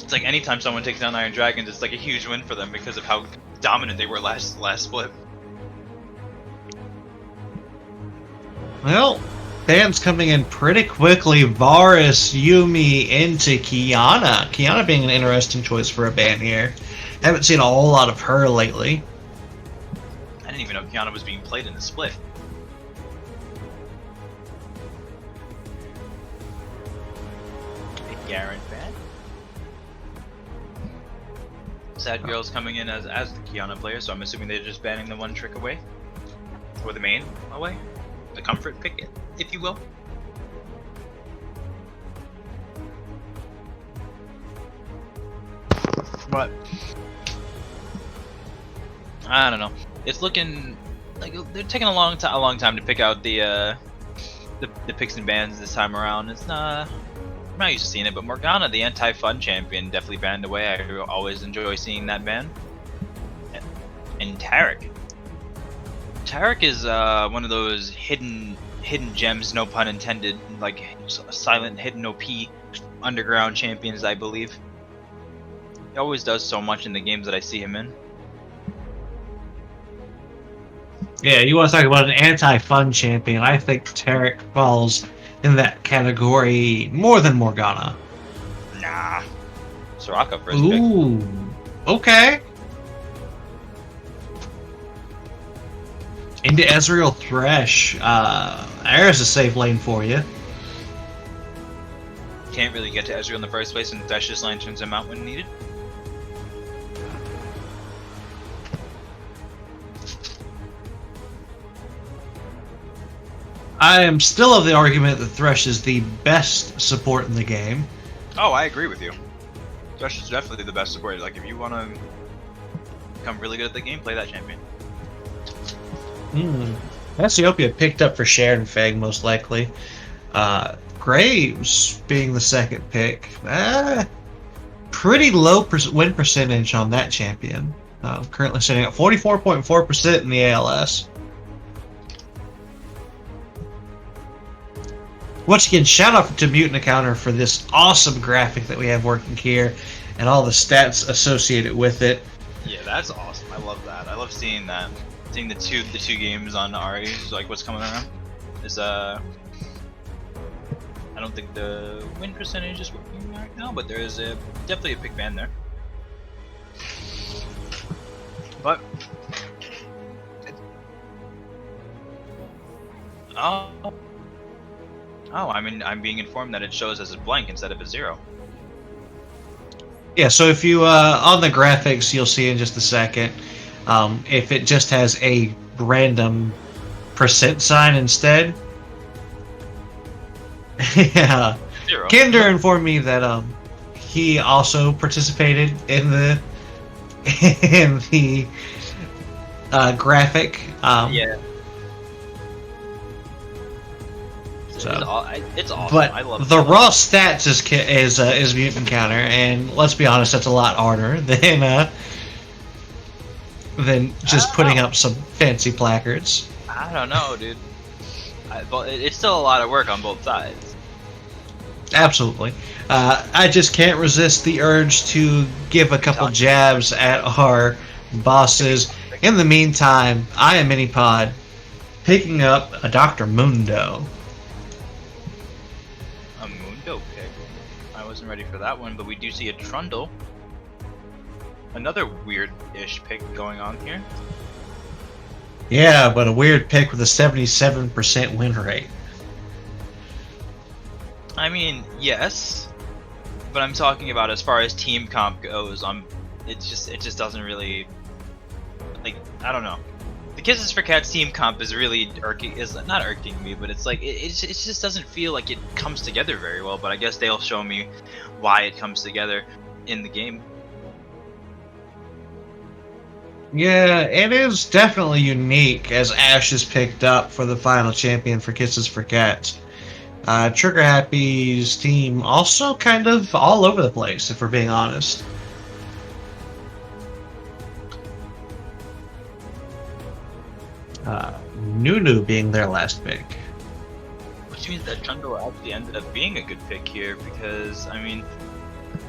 It's like anytime someone takes down Iron Dragons, it's like a huge win for them because of how dominant they were last split. Well, bans coming in pretty quickly. Varus, Yumi, into Kiana. Kiana being an interesting choice for a ban here. Haven't seen a whole lot of her lately. I didn't even know Kiana was being played in the split. A Garen ban. Sad Girl's coming in as the Kiana player, so I'm assuming they're just banning the one trick away. Or the main away. The comfort pick, if you will. But I don't know. It's looking like they're taking a long time to pick out the picks and bans this time around. It's not. I'm not used to seeing it, but Morgana, the anti-fun champion, definitely banned away. I always enjoy seeing that ban. And Tarek. Tarek is one of those hidden gems, no pun intended, like silent hidden OP underground champions, I believe. He always does so much in the games that I see him in. Yeah, you want to talk about an anti-fun champion. I think Tarek falls in that category more than Morgana. Nah. Soraka first Ooh, pick. Okay. Into Ezreal Thresh. There's a safe lane for you. Can't really get to Ezreal in the first place, and Thresh's line turns him out when needed. I am still of the argument that Thresh is the best support in the game. Oh, I agree with you. Thresh is definitely the best support. Like, if you want to become really good at the game, play that champion. Cassiopeia picked up for Sharon Fang, most likely. Graves being the second pick. Pretty low win percentage on that champion. Currently sitting at 44.4% in the ALS. Once again, shout out to Mutant Encounter for this awesome graphic that we have working here and all the stats associated with it. Yeah, that's awesome. I love that. I love seeing that. Seeing the two games on Ari, like what's coming around. Is I don't think the win percentage is working right now, but there is definitely a big ban there. But I mean, I'm being informed that it shows as a blank instead of a 0. Yeah, so if you on the graphics, you'll see in just a second. If it just has a random % sign instead. Yeah. 0. Kinder informed me that he also participated in the graphic. Yeah. So, it's awesome. but I love the raw stats is Mutant Counter, and let's be honest, that's a lot harder than just putting up some fancy placards. I don't know, dude. But it's still a lot of work on both sides. Absolutely. I just can't resist the urge to give a couple jabs at our bosses. In the meantime, I am Minipod, picking up a Dr. Mundo. A Mundo pick. I wasn't ready for that one, but we do see a Trundle. Another weird-ish pick going on here. Yeah, but a weird pick with a 77% win rate. I mean, yes, but I'm talking about as far as team comp goes. It just doesn't really, like, I don't know. The Kisses for Cats team comp is really not irking me, but it's like it just doesn't feel like it comes together very well. But I guess they'll show me why it comes together in the game. Yeah, it is definitely unique as Ash is picked up for the final champion for Kisses for Cats. Trigger Happy's team also kind of all over the place, if we're being honest. Nunu being their last pick. Which means that Trundle actually ended up being a good pick here because, I mean,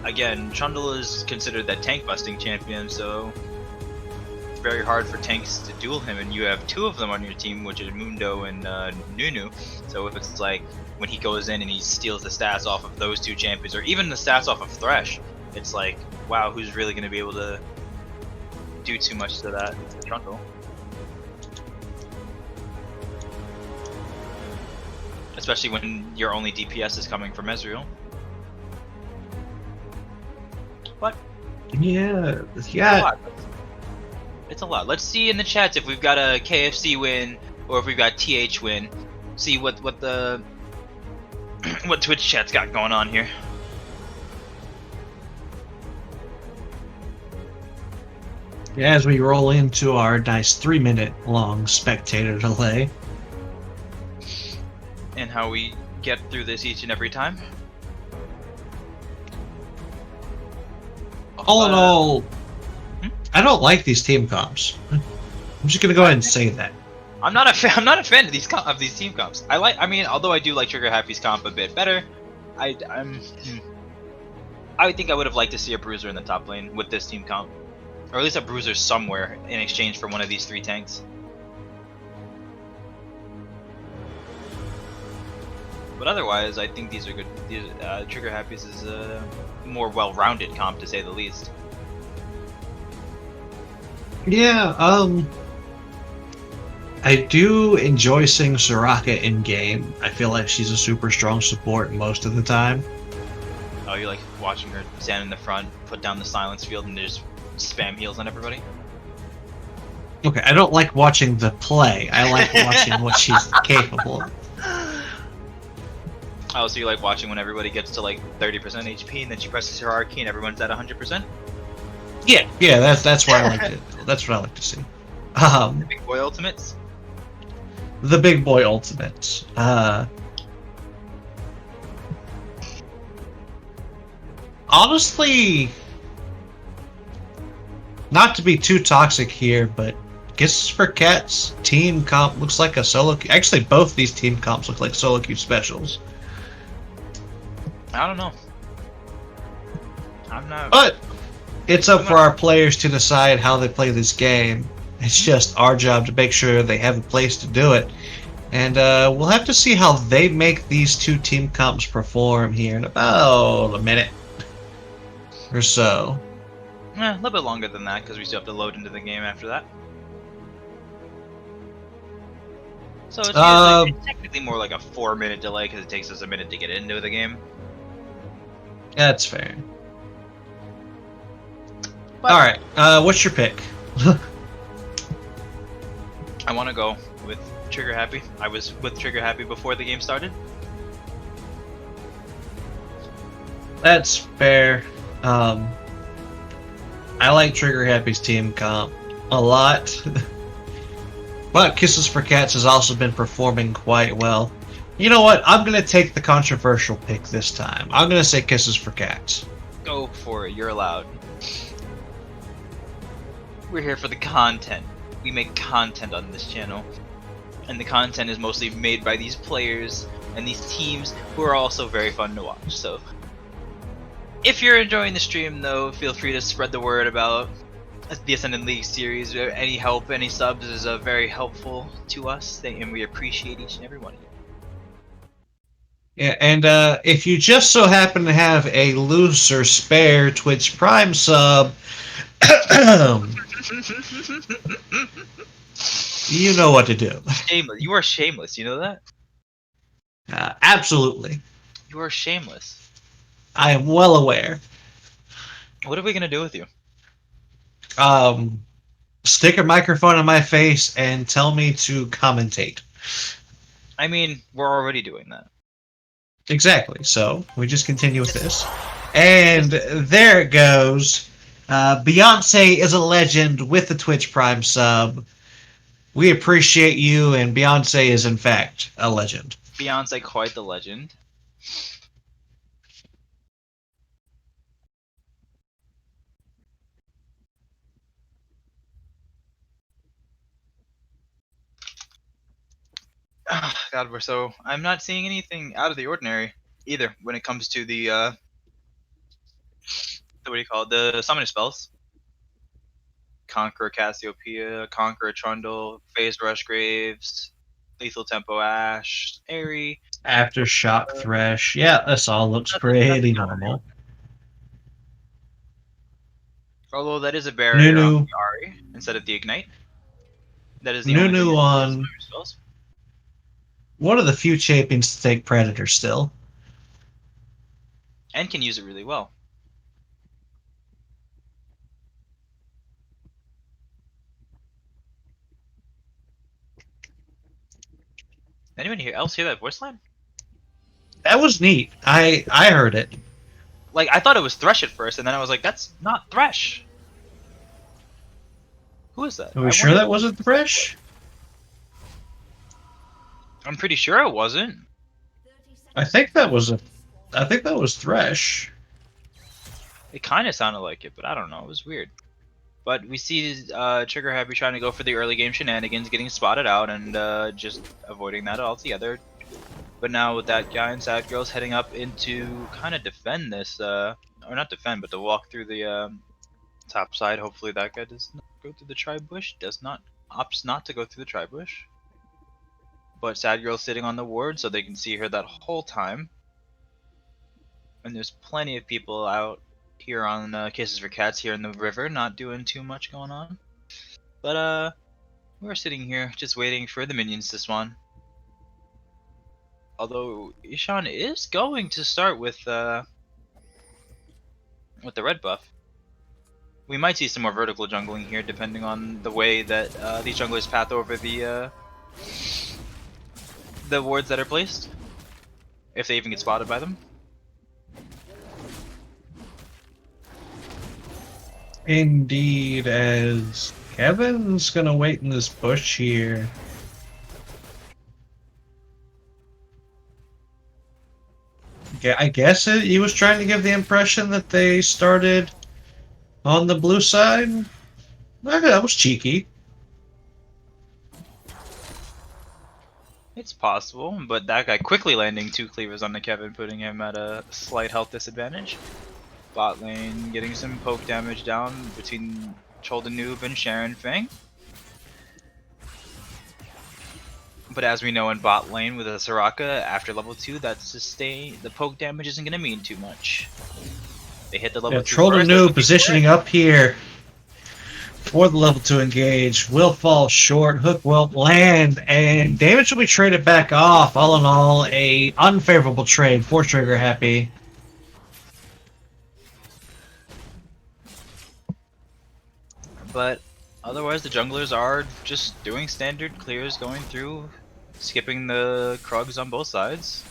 again, Trundle is considered that tank busting champion, so it's very hard for tanks to duel him, and you have two of them on your team, which is Mundo and Nunu. So if it's like when he goes in and he steals the stats off of those two champions, or even the stats off of Thresh, it's like, wow, who's really going to be able to do too much to that Trundle? Especially when your only DPS is coming from Ezreal. But Yeah, it's a yeah. lot. It's a lot. Let's see in the chats if we've got a KFC win or if we've got TH win. See what the what Twitch chat's got going on here. As we roll into our nice 3-minute long spectator delay. And how we get through this each and every time. All in all, I don't like these team comps. I'm just gonna go ahead and say that. I'm not a fan of these team comps. I mean, although I do like Trigger Happy's comp a bit better, I think I would have liked to see a Bruiser in the top lane with this team comp, or at least a Bruiser somewhere in exchange for one of these three tanks. But otherwise, I think these are good. Trigger Happy's is a more well-rounded comp, to say the least. Yeah, I do enjoy seeing Soraka in game. I feel like she's a super strong support most of the time. Oh, you like watching her stand in the front, put down the silence field, and just spam heals on everybody? Okay, I don't like watching the play. I like watching what she's capable of. Oh, so you like watching when everybody gets to like 30% HP, and then she presses her R key, and everyone's at 100%? Yeah, that's what I like to. That's what I like to see. The big boy ultimates. The big boy ultimates. Honestly, not to be too toxic here, but Kisses for Cats team comp looks like a solo. Actually, both these team comps look like solo queue specials. I don't know. I'm not. But it's up for our players to decide how they play this game. It's just our job to make sure they have a place to do it. And we'll have to see how they make these two team comps perform here in about a minute or so. A little bit longer than that, because we still have to load into the game after that. So it's technically more like a 4-minute delay, because it takes us a minute to get into the game. That's fair. But Alright, what's your pick? I want to go with Trigger Happy. I was with Trigger Happy before the game started. That's fair. I like Trigger Happy's team comp a lot. But Kisses for Cats has also been performing quite well. You know what? I'm going to take the controversial pick this time. I'm going to say Kisses for Cats. Go for it. You're allowed. We're here for the content. We make content on this channel. And the content is mostly made by these players and these teams who are also very fun to watch. So if you're enjoying the stream, though, feel free to spread the word about the Ascendant League series. Any help, any subs is very helpful to us, and we appreciate each and every one of you. Yeah, and if you just so happen to have a loose or spare Twitch Prime sub, you know what to do. Shameless. You are shameless. You know that? Absolutely. You are shameless. I am well aware. What are we gonna do with you? Stick a microphone in my face and tell me to commentate. I mean, we're already doing that. Exactly. So we just continue with this. And there it goes. Beyonce is a legend with the Twitch Prime sub. We appreciate you, and Beyonce is in fact a legend. Beyonce, quite the legend. God, I'm not seeing anything out of the ordinary either when it comes to the what do you call it? The summoning spells. Conqueror Cassiopeia, Conqueror Trundle, Phased Rush Graves, Lethal Tempo Ash, Airy. Aftershock Thresh. Yeah, this all looks pretty normal. Although that is a barrier on Nunu. the Ari instead of the Ignite. That is the only thing Nunu that on spells. one of the few champions to take Predator still. And can use it really well. Anyone else hear that voice line? That was neat. I heard it. Like, I thought it was Thresh at first, and then I was like, that's not Thresh. Who is that? Are we I sure wonder. that wasn't Thresh? I'm pretty sure it wasn't. I think that was Thresh. It kind of sounded like it, but I don't know. It was weird. But we see Trigger Happy trying to go for the early game shenanigans, getting spotted out, and just avoiding that altogether. But now with that guy and Sad Girls heading up into kind of defend this, or not defend, but to walk through the top side. Hopefully that guy does not go through the tri-bush. Opts not to go through the tri-bush. But Sad Girl's sitting on the ward, so they can see her that whole time. And there's plenty of people out here on Kisses for Cats here in the river, not doing too much going on. But we're sitting here just waiting for the minions to spawn. Although Ishan is going to start with the red buff. We might see some more vertical jungling here, depending on the way that these junglers path over the wards that are placed, if they even get spotted by them. Indeed, as Kevin's gonna wait in this bush here. Yeah, I guess he was trying to give the impression that they started on the blue side. That was cheeky. It's possible, but that guy quickly landing 2 cleavers on the Kevin, putting him at a slight health disadvantage. Bot lane getting some poke damage down between Noob and Sharon Fang. But as we know in bot lane with a Soraka, after level 2, the poke damage isn't going to mean too much. They hit the level 2 first. Noob positioning up here for the level 2 engage. Will fall short, hook will land, and damage will be traded back off. All in all, a unfavorable trade for Trigger Happy. But otherwise, the junglers are just doing standard clears, going through, skipping the Krugs on both sides.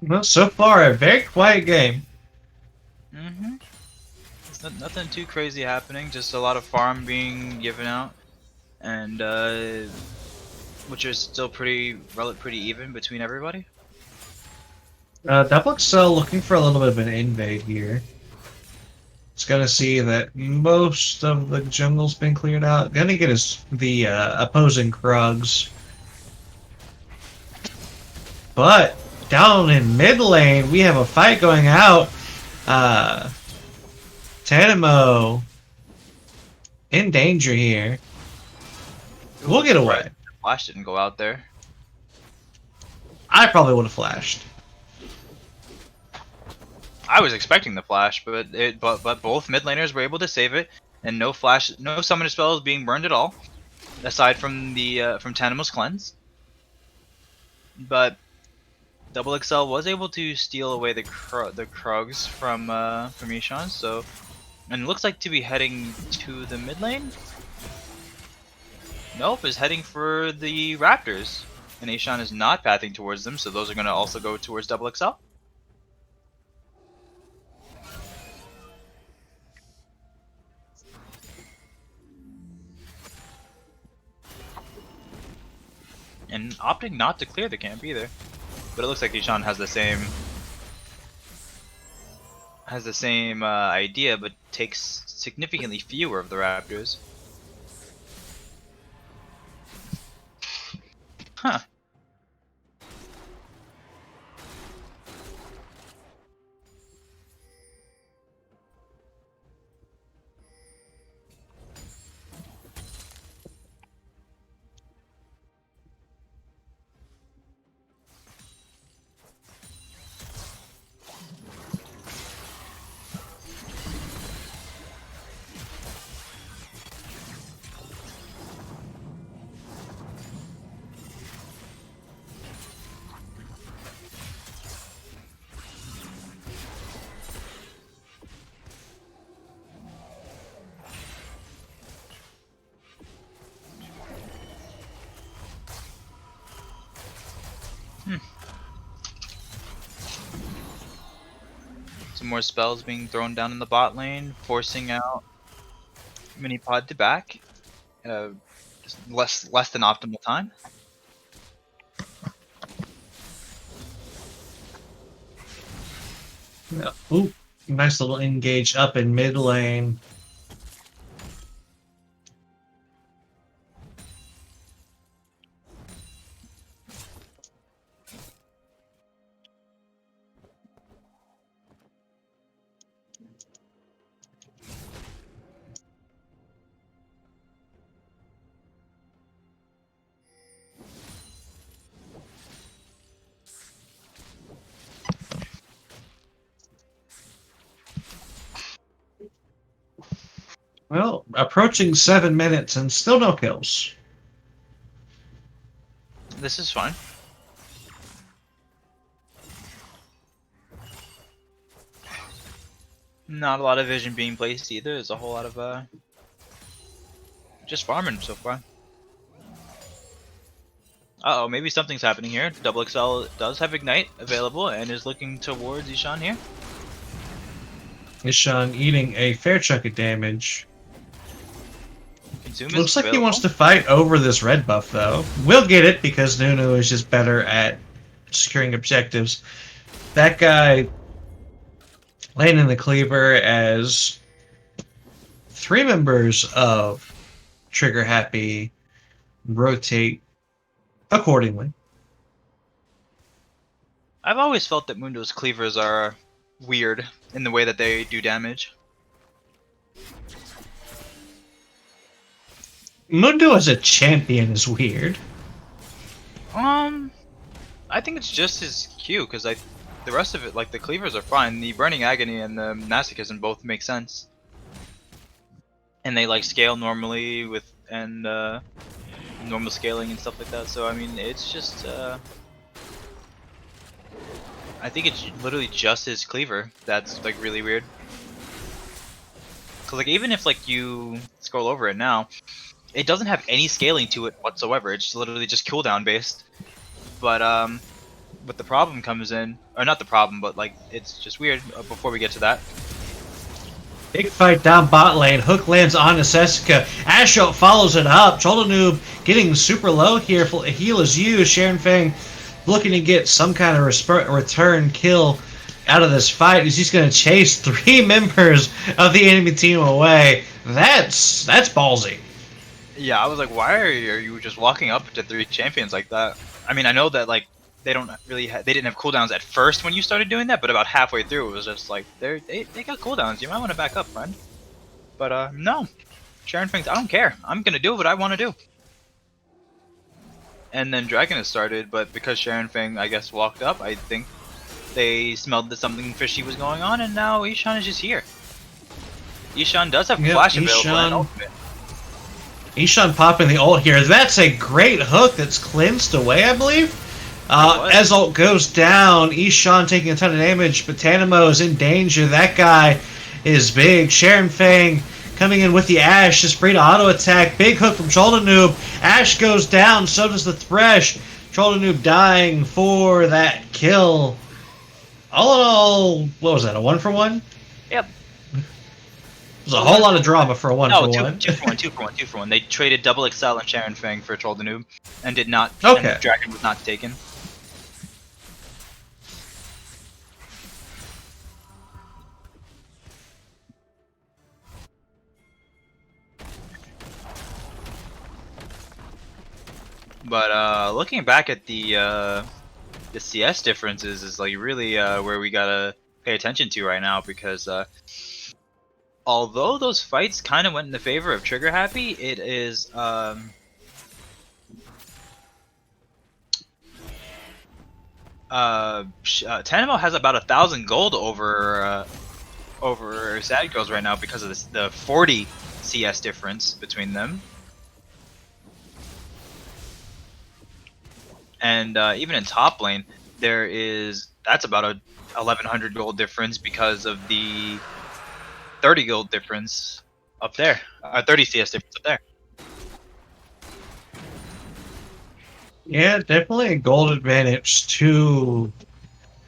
Well, so far, a very quiet game. Nothing too crazy happening, just a lot of farm being given out, and which is still pretty even between everybody. Double XL looking for a little bit of an invade here. It's gonna see that most of the jungle's been cleared out. Gonna get the opposing Krugs. But down in mid lane, we have a fight going out. Tanamo in danger here. We'll get away. Flash didn't go out there. I probably would have flashed. I was expecting the flash, but both mid laners were able to save it, and no flash, no summoner spells being burned at all, aside from the from Tanamo's cleanse. But Double XL was able to steal away the Krugs from Ishan, so, and it looks like to be heading to the mid lane. Nope, is heading for the Raptors, and Ishan is not pathing towards them, so those are going to also go towards Double XL. and opting not to clear the camp either. But it looks like Ishan has the same idea, but takes significantly fewer of the Raptors. Huh. Some more spells being thrown down in the bot lane, forcing out Minipod to back. Just less than optimal time. Yeah. Ooh, nice little engage up in mid lane. Well, approaching 7 minutes and still no kills. This is fine. Not a lot of vision being placed either. There's a whole lot of just farming so far. Uh oh, maybe something's happening here. Double XL does have Ignite available and is looking towards Ishan here. Ishan eating a fair chunk of damage. Consume is Looks like he available. wants to fight over this red buff, though. We'll get it because Nunu is just better at securing objectives. That guy landing the cleaver as 3 members of Trigger Happy rotate accordingly. I've always felt that Mundo's cleavers are weird in the way that they do damage. Mundo as a champion is weird. I think it's just his Q, because the rest of it, like the cleavers are fine. The Burning Agony and the Masochism both make sense. And they like scale normally with normal scaling and stuff like that. So I mean, it's just I think it's literally just his cleaver that's like really weird. Cause like even if like you scroll over it now, it doesn't have any scaling to it whatsoever. It's literally just cooldown based. But the problem comes in, or not the problem, but like it's just weird. Before we get to that. Big fight down bot lane. Hook lands on Ascendant. Asho follows it up. Choldanoob getting super low here. Heal is used. Sharon Fang looking to get some kind of return kill out of this fight. He's just going to chase 3 members of the enemy team away. That's ballsy. Yeah, I was like, why are you just walking up to 3 champions like that? I mean, I know that like they don't really they didn't have cooldowns at first when you started doing that, but about halfway through it was just like they got cooldowns. You might want to back up, friend. But no, Sharon thinks I don't care. I'm gonna do what I want to do. And then Dragon has started, but because Sharon Fang I guess walked up, I think they smelled that something fishy was going on, and now Ishan is just here. Ishan does have flash available and ultimate. Ishan popping the ult here. That's a great hook that's cleansed away, I believe. As ult goes down, Ishan taking a ton of damage, but Tanamo is in danger. That guy is big. Sharon Fang coming in with the Ashe, is free to auto attack. Big hook from Choldanoob. Ashe goes down, so does the Thresh. Choldanoob dying for that kill. All in all, what was that, a 1-for-1? Yep. There's a whole lot of drama for a one No, for two, one. 2 for 1, 2 for 1, 2 for 1. They traded double XL and Sharon Fang for Troll the Noob, and did not. Okay. And Dragon was not taken. But looking back at the CS differences is like really where we gotta pay attention to right now, because although those fights kind of went in the favor of Trigger Happy, it is Tanimo has about 1,000 gold over Sad Girls right now because of this, the 40 CS difference between them. And even in top lane, that's about a 1,100 gold difference because of the 30 gold difference up there, 30 CS difference up there. Yeah, definitely a gold advantage to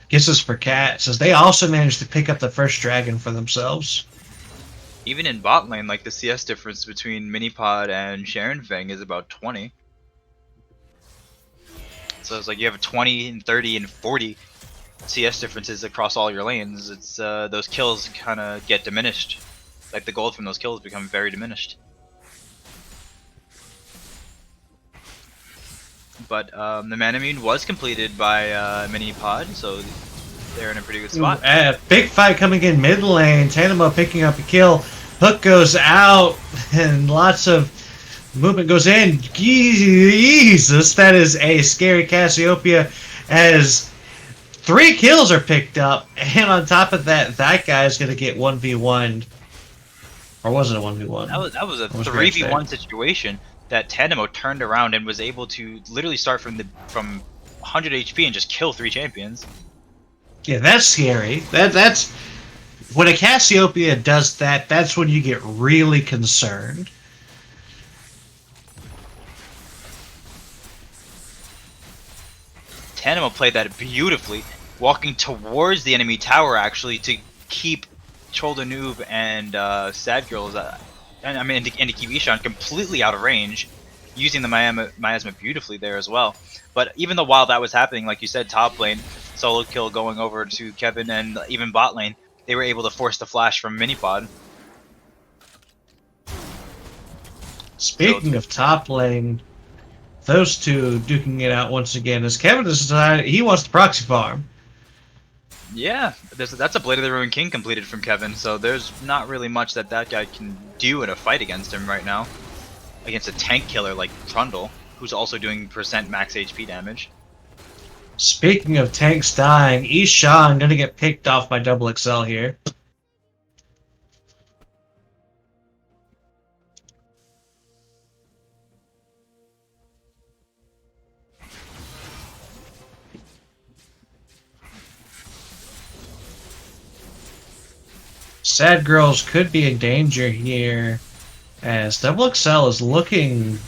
Kisses for Cats, as they also managed to pick up the first dragon for themselves. Even in bot lane, like the CS difference between Minipod and Sharon Fang is about 20. So it's like you have 20 and 30 and 40 CS differences across all your lanes. It's those kills kind of get diminished. Like the gold from those kills become very diminished. But the Manamune was completed by Minipod, so they're in a pretty good spot. Big fight coming in mid lane. Tanimo picking up a kill. Hook goes out, and lots of movement goes in. Jesus, that is a scary Cassiopeia, as 3 kills are picked up, and on top of that, that guy is going to get 1v1'd. Or was it a 1v1? That was a 3v1 situation that Tanimo turned around and was able to literally start from 100 HP and just kill 3 champions. Yeah, that's scary. That's when a Cassiopeia does that. That's when you get really concerned. Tanimo played that beautifully, walking towards the enemy tower actually to keep Troll the Noob and Sad Girls, and to keep Ishan completely out of range, using the miasma beautifully there as well. But even though while that was happening, like you said, top lane, solo kill going over to Kevin, and even bot lane, they were able to force the flash from Minipod. Speaking of top lane, those two duking it out once again, as Kevin has decided he wants the proxy farm. Yeah, that's a Blade of the Ruined King completed from Kevin, so there's not really much that guy can do in a fight against him right now. Against a tank killer like Trundle, who's also doing % max HP damage. Speaking of tanks dying, Ishan gonna get picked off by Double XL here. Sad Girls could be in danger here, as Double XL is looking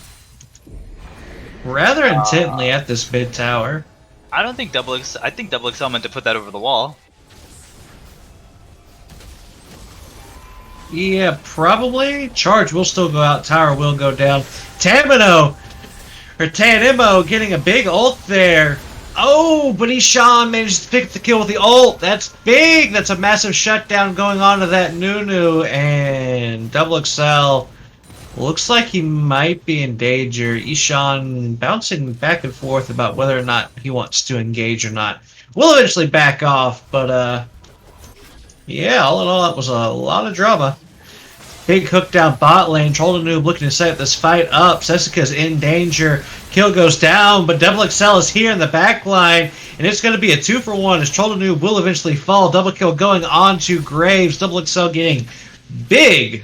rather intently at this mid tower. I don't think I think Double XL meant to put that over the wall. Yeah, probably. Charge will still go out, tower will go down. Tanimo getting a big ult there. Oh, but Ishan managed to pick the kill with the ult. That's big. That's a massive shutdown going on to that Nunu. And Double XL looks like he might be in danger. Ishan bouncing back and forth about whether or not he wants to engage or not. We'll eventually back off, but yeah, all in all, that was a lot of drama. Big hook down bot lane. Troll the Noob looking to set this fight up. Sessica's in danger. Kill goes down, but Double XL is here in the back line, and it's going to be a 2-for-1 as Troll the Noob will eventually fall. Double kill going on to Graves. Double XL getting big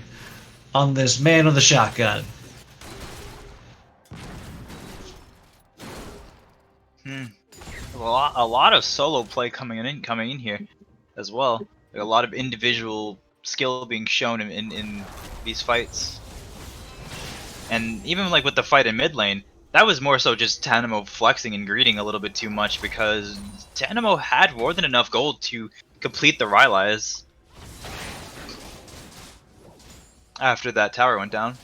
on this man with a shotgun. A lot of solo play coming in here as well. Like a lot of individual skill being shown in these fights. And even like with the fight in mid lane, that was more so just Tanimo flexing and greeting a little bit too much, because Tanimo had more than enough gold to complete the Rylai's. After that tower went down.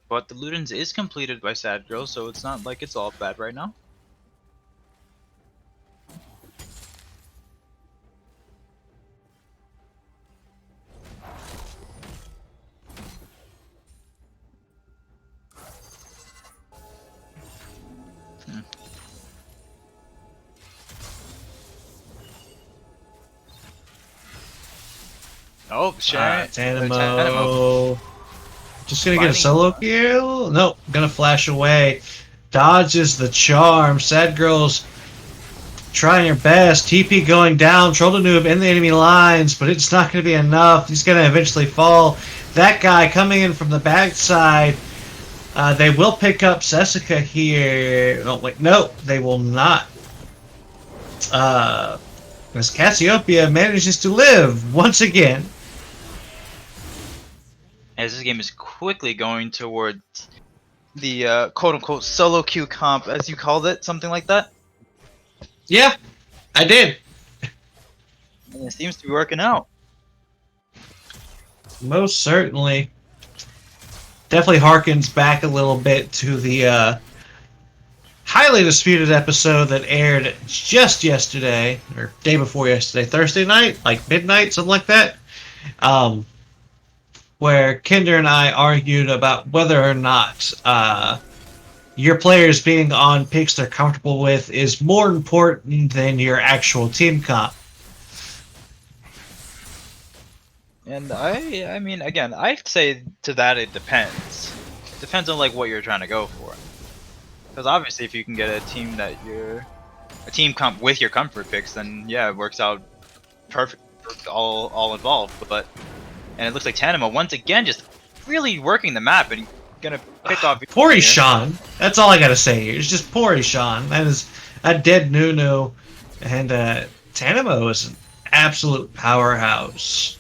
But the Ludens is completed by Sad Girl, so it's not like it's all bad right now. Oh, shit. Tanamo. Just gonna get a Finding- solo kill? Nope, gonna flash away. Dodges the charm. Sad Girl's trying her best. TP going down. Troll the noob in the enemy lines, but it's not gonna be enough. He's gonna eventually fall. That guy coming in from the backside. They will pick up Sessica here. Oh, wait, no, they will not. As Cassiopeia manages to live once again. As this game is quickly going towards the quote-unquote solo queue comp, as you called it, something like that. Yeah, I did. And it seems to be working out. Most certainly. Definitely harkens back a little bit to the highly disputed episode that aired just yesterday, or day before yesterday, Thursday night, like midnight, something like that. Where Kinder and I argued about whether or not your players being on picks they're comfortable with is more important than your actual team comp. And I mean, again, I'd say to that it depends. It depends on like what you're trying to go for. Because obviously, if you can get a team that a team comp with your comfort picks, then yeah, it works out perfect, all involved. But and it looks like Tanamo once again just really working the map and gonna pick off. Poor Ishan. That's all I gotta say here. It's just poor Ishan. That is a dead Nunu, and Tanamo is an absolute powerhouse.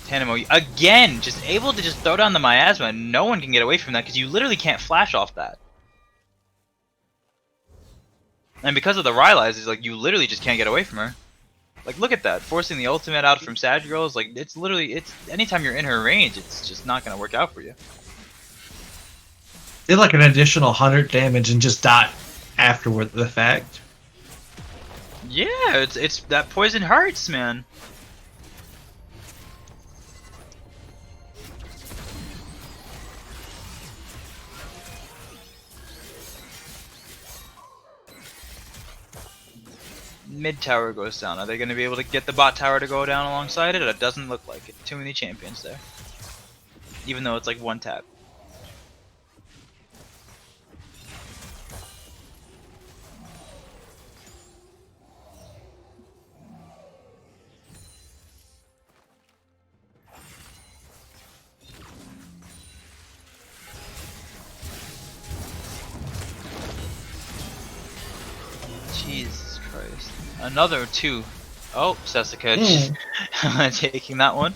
Tanamo again, just able to just throw down the miasma, and no one can get away from that because you literally can't flash off that. And because of the Rylai's, like you literally just can't get away from her. Like look at that, forcing the ultimate out from Sag Girls. Like it's literally anytime you're in her range, it's just not gonna work out for you. Did like an additional 100 damage and just dot afterward the fact. Yeah, it's that poison hurts, man. Mid tower goes down. Are they going to be able to get the bot tower to go down alongside it? It doesn't look like it. Too many champions there. Even though it's like one tap. Jesus Christ. Another two. Oh, Sessica taking that one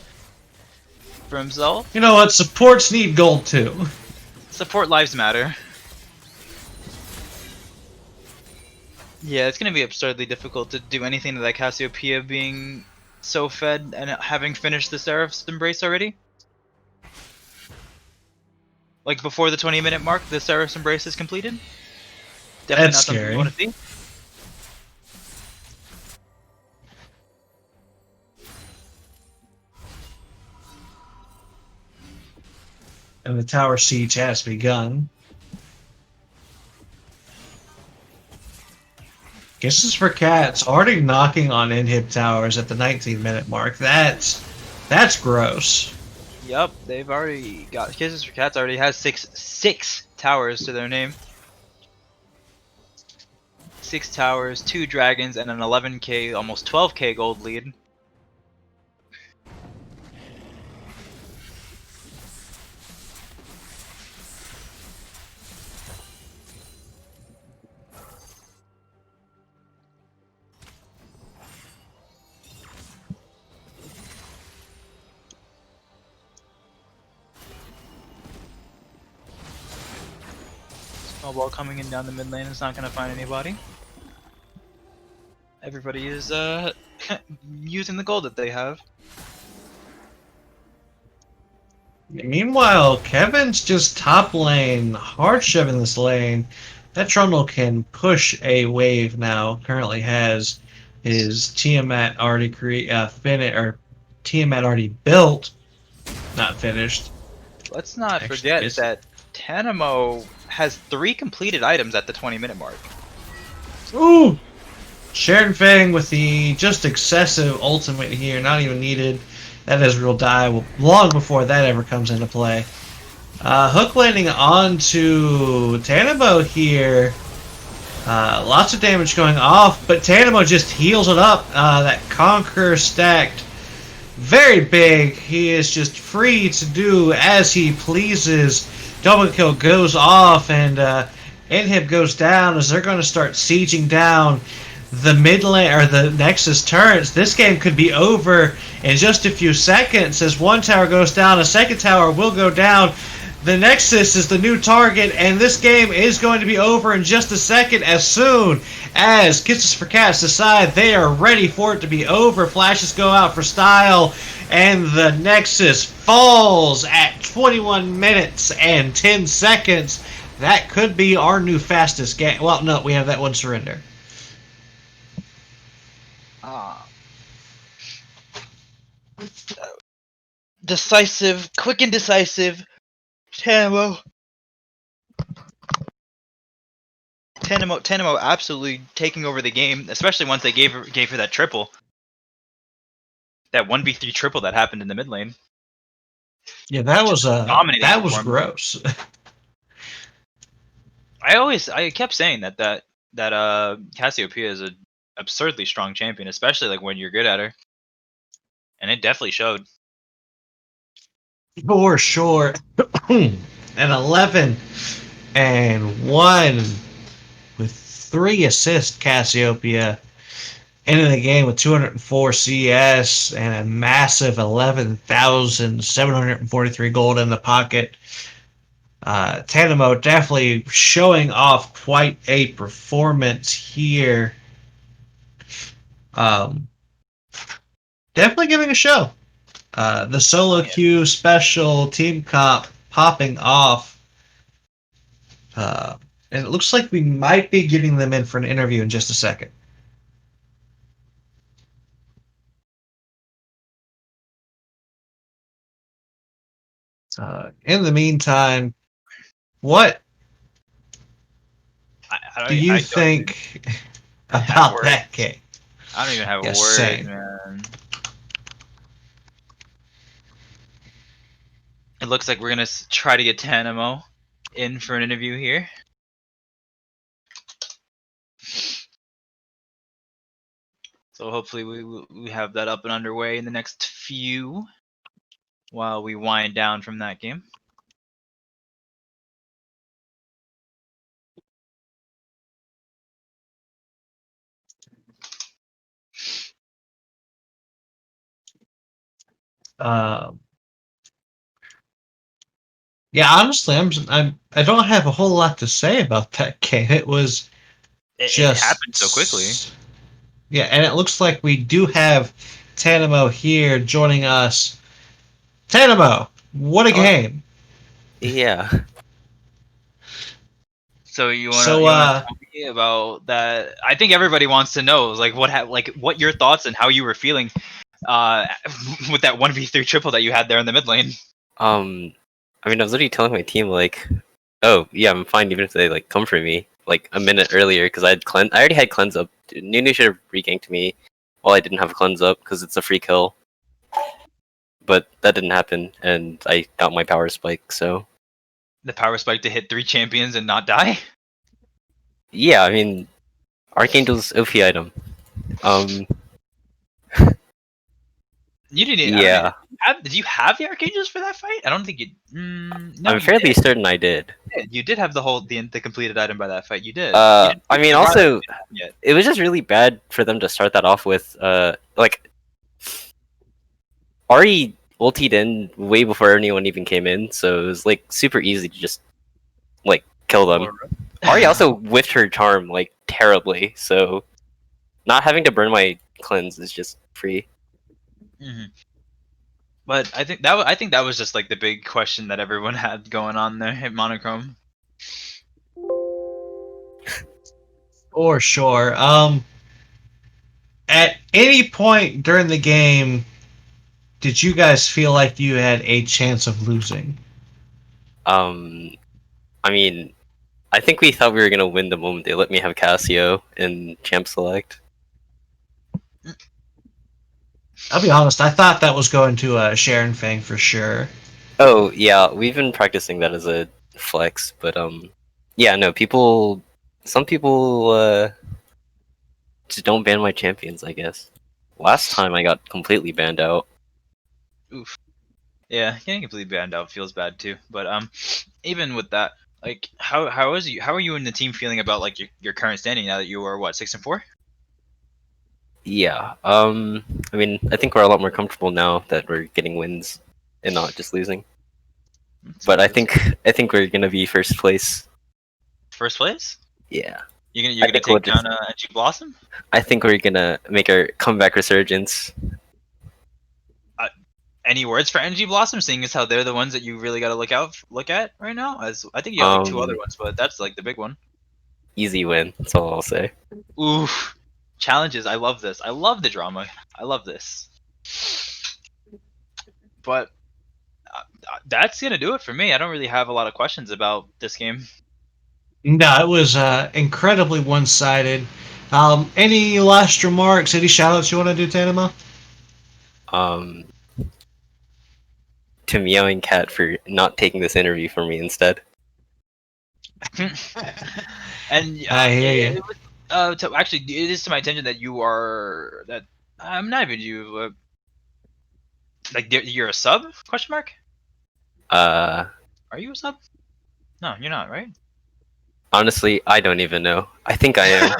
for himself. You know what? Supports need gold too. Support lives matter. Yeah, it's gonna be absurdly difficult to do anything to that Cassiopeia being so fed and having finished the Seraph's Embrace already. Like before the 20-minute mark, the Seraph's Embrace is completed. Definitely That's not something scary. you want to see. And the tower siege has begun. Kisses for Cats already knocking on inhib towers at the 19-minute mark. That's gross. Yup, they've already got Kisses for Cats already has six towers to their name. 6 towers, 2 dragons, and an 11k, almost 12k gold lead. Snowball coming in down the mid lane is not gonna find anybody. Everybody is using the gold that they have. Meanwhile, Kevin's just top lane, hard shoving this lane. That Trundle can push a wave now. Currently has his Tiamat already Tiamat already built, not finished. Let's not Actually, forget is- that Tanamo has 3 completed items at the 20-minute mark. Ooh! Sharon Fang with the just excessive ultimate here, not even needed. That Ezreal die long before that ever comes into play. Hook landing onto Tanamo here. Lots of damage going off, but Tanamo just heals it up. That Conqueror stacked very big. He is just free to do as he pleases. Double kill goes off, and Inhib goes down as they're going to start sieging down the mid lane or the Nexus turrets. This game could be over in just a few seconds as one tower goes down, a second tower will go down. The Nexus is the new target, and this game is going to be over in just a second as soon as Kisses for Cats decide they are ready for it to be over. Flashes go out for style, and the Nexus falls at 21 minutes and 10 seconds. That could be our new fastest game. Well, no, we have that one surrender. Decisive, quick and decisive. Tanamo absolutely taking over the game, especially once they gave her that triple. That 1v3 triple that happened in the mid lane. Yeah, that was dominating that was performance. gross. I kept saying that Cassiopeia is an absurdly strong champion, especially like when you're good at her. And it definitely showed. For sure. And 11 and 1 with 3 assists, Cassiopeia into the game with 204 CS and a massive 11,743 gold in the pocket. Tanamo definitely showing off quite a performance here. Definitely giving a show. The solo queue special team comp popping off. And it looks like we might be getting them in for an interview in just a second. In the meantime, what do you think about that game? I don't even have a word, same. man. It looks like we're gonna try to get Tanamo in for an interview here. So hopefully we have that up and underway in the next few while we wind down from that game. Yeah, honestly, I don't have a whole lot to say about that game. It was It just happened so quickly. Yeah, and it looks like we do have Tanamo here joining us. Tanamo, what a game! Yeah. So you wanna tell me about that? I think everybody wants to know, like what your thoughts and how you were feeling with that 1v3 triple that you had there in the mid lane. I mean, I was literally telling my team like, "Oh, yeah, I'm fine even if they like come for me." Like a minute earlier, because I already had cleanse up. Nunu should have reganked me while I didn't have a cleanse up because it's a free kill. But that didn't happen, and I got my power spike. So the power spike to hit 3 champions and not die. Yeah, I mean, Archangel's OP item. You didn't. Yeah. Did you have the Archangels for that fight? I don't think you. No, I'm fairly certain I did. You did have the completed item by that fight. You did. I mean, also, it was just really bad for them to start that off with. Like, Ari ultied in way before anyone even came in, so it was like super easy to just like kill them. Ari also whiffed her charm like terribly, so not having to burn my cleanse is just free. Mhm. But I think that was just like the big question that everyone had going on there at Monochrome. For sure. At any point during the game, did you guys feel like you had a chance of losing? Um, I mean, I think we thought we were gonna win the moment they let me have Cassio in Champ Select. I'll be honest, I thought that was going to Sharon Fang for sure. Oh yeah, we've been practicing that as a flex, but yeah, no, some people just don't ban my champions, I guess. Last time I got completely banned out. Oof. Yeah, getting completely banned out feels bad too. But even with that, like, how are you and the team feeling about like your current standing now that you are what 6-4? Yeah, I mean, I think we're a lot more comfortable now that we're getting wins and not just losing. But I think we're gonna be first place. First place. Yeah, You're I gonna think we'll take just. down NG Blossom. I think we're gonna make our comeback resurgence. Any words for NG Blossom, seeing as how they're the ones that you really got to look at right now? As I think you have like two other Um, ones, but that's like the big one. Easy win. That's all I'll say. Oof. Challenges. I love this. I love the drama. I love this. But that's gonna do it for me. I don't really have a lot of questions about this game. No, it was incredibly one-sided. Any last remarks? Any shoutouts you want to do, Tanema? Um, to Meowing Cat for not taking this interview for me instead. And I hear you. actually, it is to my attention that you are that I'm not even you. Like you're a sub? Question mark. Uh, Are you a sub? No, you're not, right? Honestly, I don't even know. I think I am.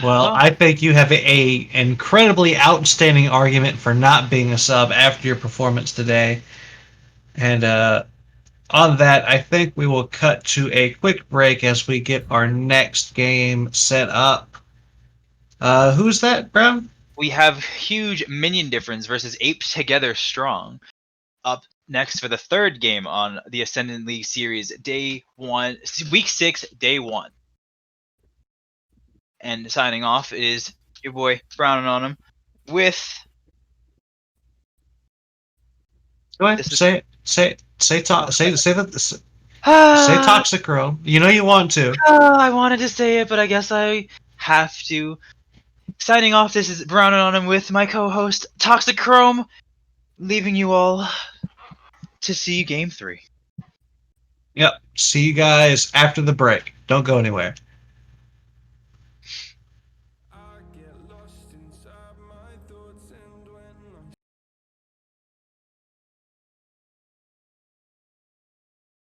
Well, I think you have a incredibly outstanding argument for not being a sub after your performance today. And on that, I think we will cut to a quick break as we get our next game set up. Who's that, Brown? we have huge minion difference versus Apes Together Strong. Up next for the third game on the Ascendant League series, day 1, week 6, day 1. And signing off is your boy Brown on him with. Go ahead. This is. Say it. Say it. Say Ah, Toxic Girl. You know you want to. I wanted to say it, but I guess I have to. Signing off, this is Brown and on him with my co-host Toxic Chrome, leaving you all to see Game 3. Yep. See you guys after the break. Don't go anywhere.